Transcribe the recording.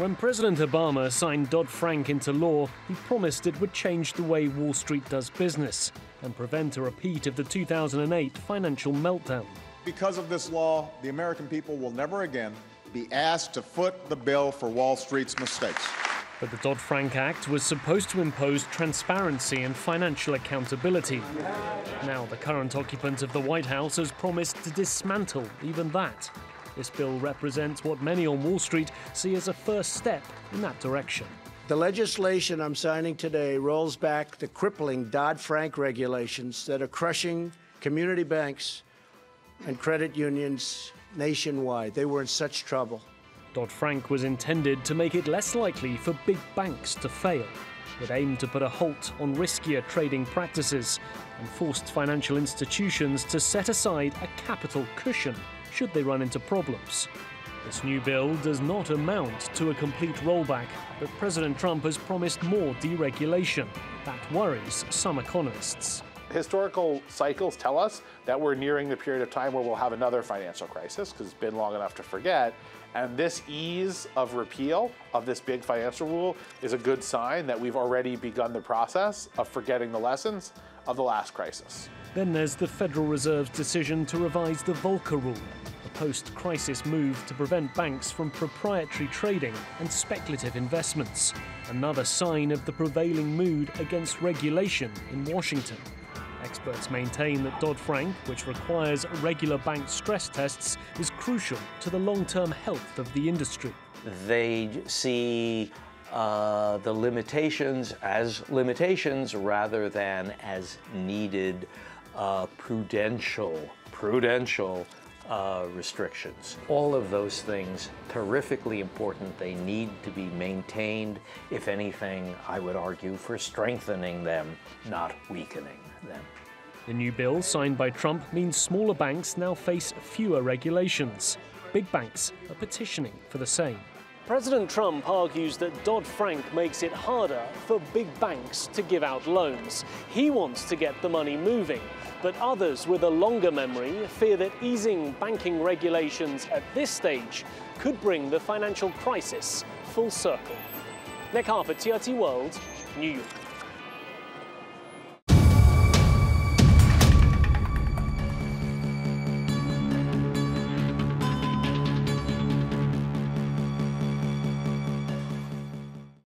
When President Obama signed Dodd-Frank into law, he promised it would change the way Wall Street does business and prevent a repeat of the 2008 financial meltdown. Because of this law, the American people will never again be asked to foot the bill for Wall Street's mistakes. But the Dodd-Frank Act was supposed to impose transparency and financial accountability. Now the current occupant of the White House has promised to dismantle even that. This bill represents what many on Wall Street see as a first step in that direction. The legislation I'm signing today rolls back the crippling Dodd-Frank regulations that are crushing community banks and credit unions nationwide. They were in such trouble. Dodd-Frank was intended to make it less likely for big banks to fail. It aimed to put a halt on riskier trading practices and forced financial institutions to set aside a capital cushion should they run into problems. This new bill does not amount to a complete rollback, but President Trump has promised more deregulation. That worries some economists. Historical cycles tell us that we're nearing the period of time where we'll have another financial crisis, because it's been long enough to forget. And this ease of repeal of this big financial rule is a good sign that we've already begun the process of forgetting the lessons of the last crisis. Then there's the Federal Reserve's decision to revise the Volcker rule, a post-crisis move to prevent banks from proprietary trading and speculative investments. Another sign of the prevailing mood against regulation in Washington. Experts maintain that Dodd-Frank, which requires regular bank stress tests, is crucial to the long-term health of the industry. They see the limitations as limitations rather than as needed prudential restrictions. All of those things, terrifically important. They need to be maintained. If anything, I would argue for strengthening them, not weakening them. The new bill signed by Trump means smaller banks now face fewer regulations. Big banks are petitioning for the same. President Trump argues that Dodd-Frank makes it harder for big banks to give out loans. He wants to get the money moving, but others with a longer memory fear that easing banking regulations at this stage could bring the financial crisis full circle. Nick Harper, TRT World, New York.